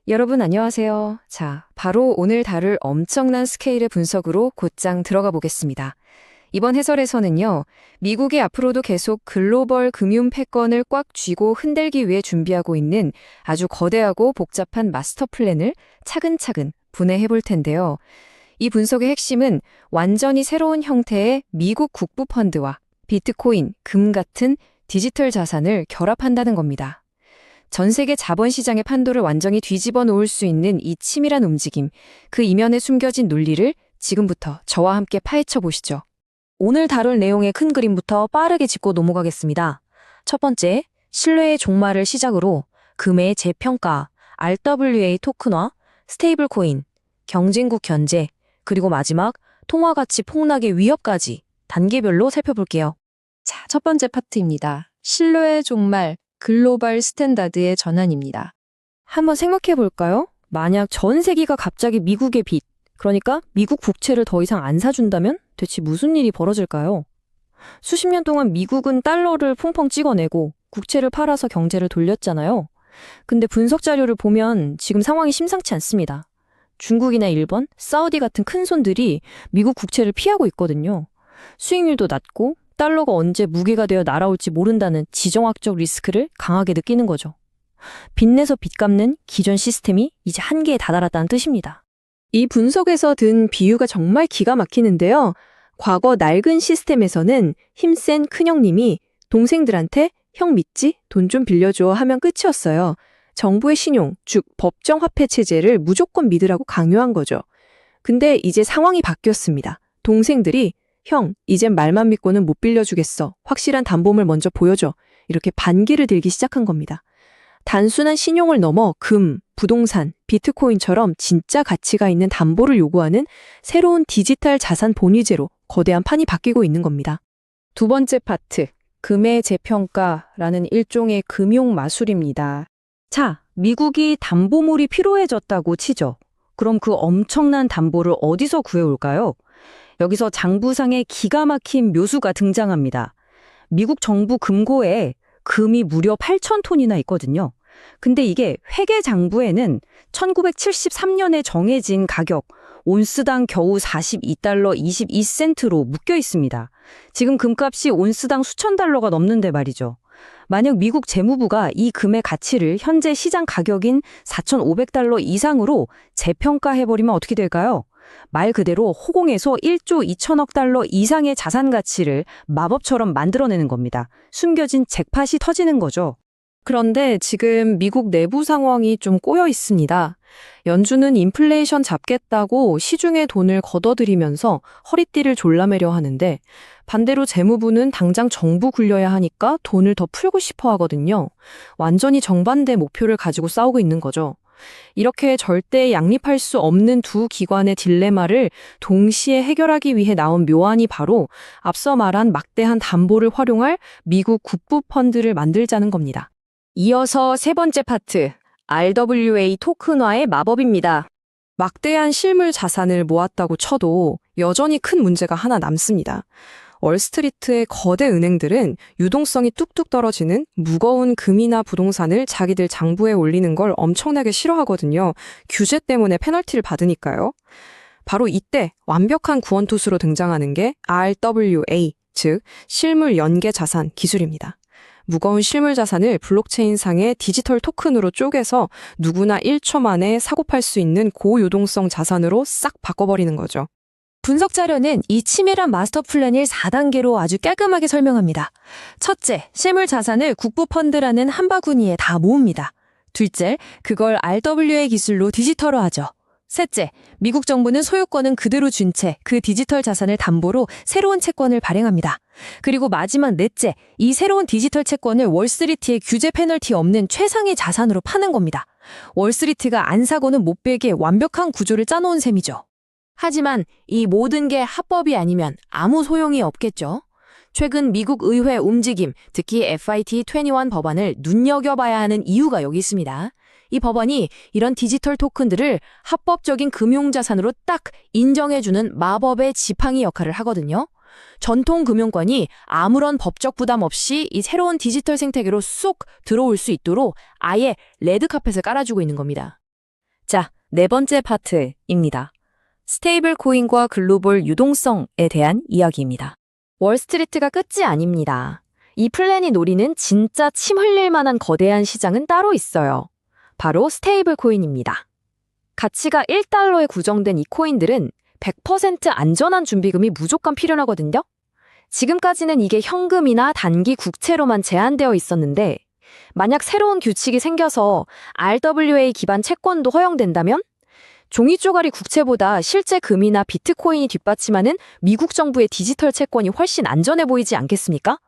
여러분 안녕하세요. 자, 바로 오늘 다룰 엄청난 스케일의 분석으로 곧장 들어가 보겠습니다. 이번 해설에서는요, 미국이 앞으로도 계속 글로벌 금융 패권을 꽉 쥐고 흔들기 위해 준비하고 있는 아주 거대하고 복잡한 마스터 플랜을 차근차근 분해해 볼 텐데요. 이 분석의 핵심은 완전히 새로운 형태의 미국 국부 펀드와 비트코인, 금 같은 디지털 자산을 결합한다는 겁니다. 전 세계 자본시장의 판도를 완전히 뒤집어 놓을 수 있는 이 치밀한 움직임, 그 이면에 숨겨진 논리를 지금부터 저와 함께 파헤쳐 보시죠. 오늘 다룰 내용의 큰 그림부터 빠르게 짚고 넘어가겠습니다. 첫 번째, 신뢰의 종말을 시작으로 금의 재평가, RWA 토큰화, 스테이블 코인, 경쟁국 견제, 그리고 마지막 통화가치 폭락의 위협까지 단계별로 살펴볼게요. 자, 첫 번째 파트입니다. 신뢰의 종말, 글로벌 스탠다드의 전환입니다. 한번 생각해 볼까요? 만약 전 세계가 갑자기 미국의 빚, 그러니까 미국 국채를 더 이상 안 사준다면 대체 무슨 일이 벌어질까요? 수십 년 동안 미국은 달러를 펑펑 찍어내고 국채를 팔아서 경제를 돌렸잖아요. 근데 분석 자료를 보면 지금 상황이 심상치 않습니다. 중국이나 일본, 사우디 같은 큰 손들이 미국 국채를 피하고 있거든요. 수익률도 낮고 달러가 언제 무기가 되어 날아올지 모른다는 지정학적 리스크를 강하게 느끼는 거죠. 빚내서 빚 갚는 기존 시스템이 이제 한계에 다다랐다는 뜻입니다. 이 분석에서 든 비유가 정말 기가 막히는데요. 과거 낡은 시스템에서는 힘센 큰형님이 동생들한테 형 믿지? 돈 좀 빌려줘 하면 끝이었어요. 정부의 신용, 즉 법정화폐 체제를 무조건 믿으라고 강요한 거죠. 근데 이제 상황이 바뀌었습니다. 동생들이 형, 이젠 말만 믿고는 못 빌려주겠어. 확실한 담보물 먼저 보여줘. 이렇게 반기를 들기 시작한 겁니다. 단순한 신용을 넘어 금, 부동산, 비트코인처럼 진짜 가치가 있는 담보를 요구하는 새로운 디지털 자산 본위제로 거대한 판이 바뀌고 있는 겁니다. 두 번째 파트, 금의 재평가라는 일종의 금융 마술입니다. 자, 미국이 담보물이 필요해졌다고 치죠. 그럼 그 엄청난 담보를 어디서 구해올까요? 여기서 장부상의 기가 막힌 묘수가 등장합니다. 미국 정부 금고에 금이 무려 8,000톤이나 있거든요. 근데 이게 회계 장부에는 1973년에 정해진 가격, 온스당 겨우 42달러 22센트로 묶여 있습니다. 지금 금값이 온스당 수천 달러가 넘는데 말이죠. 만약 미국 재무부가 이 금의 가치를 현재 시장 가격인 4,500달러 이상으로 재평가해버리면 어떻게 될까요? 말 그대로 호공에서 1조 2천억 달러 이상의 자산 가치를 마법처럼 만들어내는 겁니다. 숨겨진 잭팟이 터지는 거죠. 그런데 지금 미국 내부 상황이 좀 꼬여 있습니다. 연준은 인플레이션 잡겠다고 시중에 돈을 걷어들이면서 허리띠를 졸라매려 하는데 반대로 재무부는 당장 정부 굴려야 하니까 돈을 더 풀고 싶어 하거든요. 완전히 정반대 목표를 가지고 싸우고 있는 거죠. 이렇게 절대 양립할 수 없는 두 기관의 딜레마를 동시에 해결하기 위해 나온 묘안이 바로 앞서 말한 막대한 담보를 활용할 미국 국부 펀드를 만들자는 겁니다. 이어서 세 번째 파트, RWA 토큰화의 마법입니다. 막대한 실물 자산을 모았다고 쳐도 여전히 큰 문제가 하나 남습니다. 월스트리트의 거대 은행들은 유동성이 뚝뚝 떨어지는 무거운 금이나 부동산을 자기들 장부에 올리는 걸 엄청나게 싫어하거든요. 규제 때문에 페널티를 받으니까요. 바로 이때 완벽한 구원투수로 등장하는 게 RWA, 즉 실물 연계 자산 기술입니다. 무거운 실물 자산을 블록체인상의 디지털 토큰으로 쪼개서 누구나 1초 만에 사고 팔 수 있는 고유동성 자산으로 싹 바꿔버리는 거죠. 분석 자료는 이 치밀한 마스터 플랜을 4단계로 아주 깔끔하게 설명합니다. 첫째, 실물 자산을 국부 펀드라는 한 바구니에 다 모읍니다. 둘째, 그걸 RWA 기술로 디지털화하죠. 셋째, 미국 정부는 소유권은 그대로 준 채 그 디지털 자산을 담보로 새로운 채권을 발행합니다. 그리고 마지막 넷째, 이 새로운 디지털 채권을 월스트리트의 규제 페널티 없는 최상의 자산으로 파는 겁니다. 월스트리트가 안 사고는 못 베게 완벽한 구조를 짜놓은 셈이죠. 하지만 이 모든 게 합법이 아니면 아무 소용이 없겠죠. 최근 미국 의회 움직임, 특히 FIT21 법안을 눈여겨봐야 하는 이유가 여기 있습니다. 이 법안이 이런 디지털 토큰들을 합법적인 금융자산으로 딱 인정해주는 마법의 지팡이 역할을 하거든요. 전통 금융권이 아무런 법적 부담 없이 이 새로운 디지털 생태계로 쏙 들어올 수 있도록 아예 레드카펫을 깔아주고 있는 겁니다. 자, 네 번째 파트입니다. 스테이블 코인과 글로벌 유동성에 대한 이야기입니다. 월스트리트가 끝이 아닙니다. 이 플랜이 노리는 진짜 침 흘릴 만한 거대한 시장은 따로 있어요. 바로 스테이블 코인입니다. 가치가 1달러에 구정된 이 코인들은 100% 안전한 준비금이 무조건 필요하거든요. 지금까지는 이게 현금이나 단기 국채로만 제한되어 있었는데 만약 새로운 규칙이 생겨서 RWA 기반 채권도 허용된다면 종이 쪼가리 국채보다 실제 금이나 비트코인이 뒷받침하는 미국 정부의 디지털 채권이 훨씬 안전해 보이지 않겠습니까?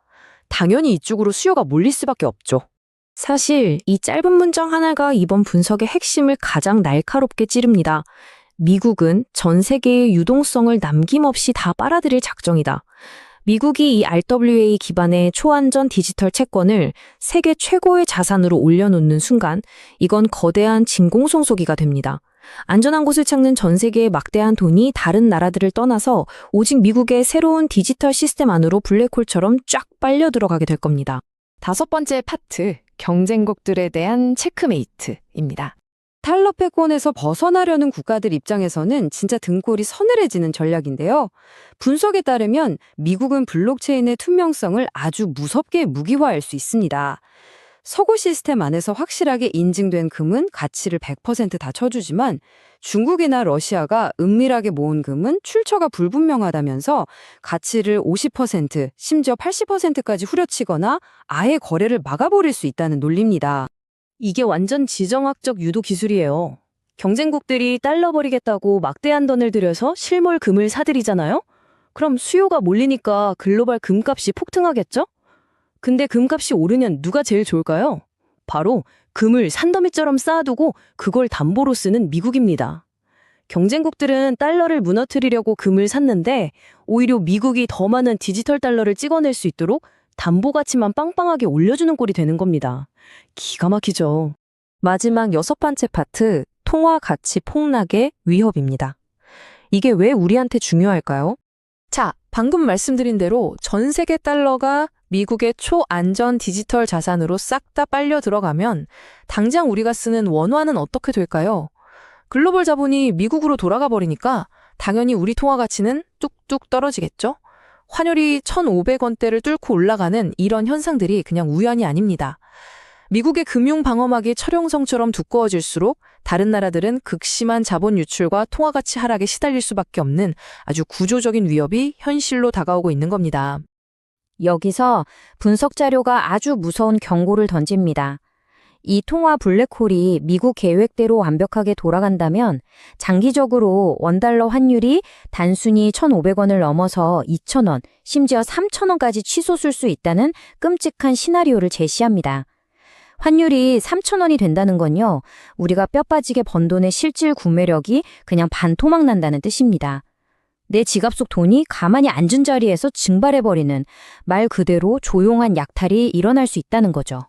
당연히 이쪽으로 수요가 몰릴 수밖에 없죠. 사실 이 짧은 문장 하나가 이번 분석의 핵심을 가장 날카롭게 찌릅니다. 미국은 전 세계의 유동성을 남김없이 다 빨아들일 작정이다. 미국이 이 RWA 기반의 초안전 디지털 채권을 세계 최고의 자산으로 올려놓는 순간 이건 거대한 진공청소기가 됩니다. 안전한 곳을 찾는 전 세계의 막대한 돈이 다른 나라들을 떠나서 오직 미국의 새로운 디지털 시스템 안으로 블랙홀처럼 쫙 빨려 들어가게 될 겁니다. 다섯 번째 파트, 경쟁국들에 대한 체크메이트입니다. 달러 패권에서 벗어나려는 국가들 입장에서는 진짜 등골이 서늘해지는 전략인데요. 분석에 따르면 미국은 블록체인의 투명성을 아주 무섭게 무기화할 수 있습니다. 서구 시스템 안에서 확실하게 인증된 금은 가치를 100%다 쳐주지만 중국이나 러시아가 은밀하게 모은 금은 출처가 불분명하다면서 가치를 50%, 심지어 80%까지 후려치거나 아예 거래를 막아버릴 수 있다는 논리입니다. 이게 완전 지정학적 유도 기술이에요. 경쟁국들이 달러 버리겠다고 막대한 돈을 들여서 실물 금을 사들이잖아요? 그럼 수요가 몰리니까 글로벌 금값이 폭등하겠죠? 근데 금값이 오르면 누가 제일 좋을까요? 바로 금을 산더미처럼 쌓아두고 그걸 담보로 쓰는 미국입니다. 경쟁국들은 달러를 무너뜨리려고 금을 샀는데 오히려 미국이 더 많은 디지털 달러를 찍어낼 수 있도록 담보 가치만 빵빵하게 올려주는 꼴이 되는 겁니다. 기가 막히죠. 마지막 여섯 번째 파트, 통화 가치 폭락의 위협입니다. 이게 왜 우리한테 중요할까요? 자, 방금 말씀드린 대로 전 세계 달러가 미국의 초안전 디지털 자산으로 싹 다 빨려 들어가면 당장 우리가 쓰는 원화는 어떻게 될까요? 글로벌 자본이 미국으로 돌아가 버리니까 당연히 우리 통화 가치는 뚝뚝 떨어지겠죠? 환율이 1,500원대를 뚫고 올라가는 이런 현상들이 그냥 우연이 아닙니다. 미국의 금융 방어막이 철용성처럼 두꺼워질수록 다른 나라들은 극심한 자본 유출과 통화 가치 하락에 시달릴 수밖에 없는 아주 구조적인 위협이 현실로 다가오고 있는 겁니다. 여기서 분석 자료가 아주 무서운 경고를 던집니다. 이 통화 블랙홀이 미국 계획대로 완벽하게 돌아간다면 장기적으로 원달러 환율이 단순히 1,500원을 넘어서 2,000원, 심지어 3,000원까지 치솟을 수 있다는 끔찍한 시나리오를 제시합니다. 환율이 3,000원이 된다는 건요, 우리가 뼈 빠지게 번 돈의 실질 구매력이 그냥 반토막 난다는 뜻입니다. 내 지갑 속 돈이 가만히 앉은 자리에서 증발해버리는 말 그대로 조용한 약탈이 일어날 수 있다는 거죠.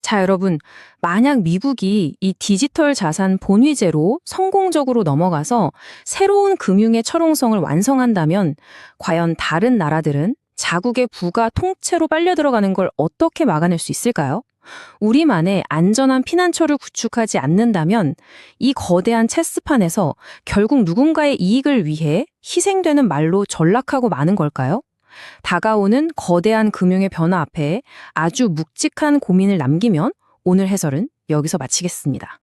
자, 여러분, 만약 미국이 이 디지털 자산 본위제로 성공적으로 넘어가서 새로운 금융의 철옹성을 완성한다면 과연 다른 나라들은 자국의 부가 통째로 빨려 들어가는 걸 어떻게 막아낼 수 있을까요? 우리만의 안전한 피난처를 구축하지 않는다면 이 거대한 체스판에서 결국 누군가의 이익을 위해 희생되는 말로 전락하고 마는 걸까요? 다가오는 거대한 금융의 변화 앞에 아주 묵직한 고민을 남기면 오늘 해설은 여기서 마치겠습니다.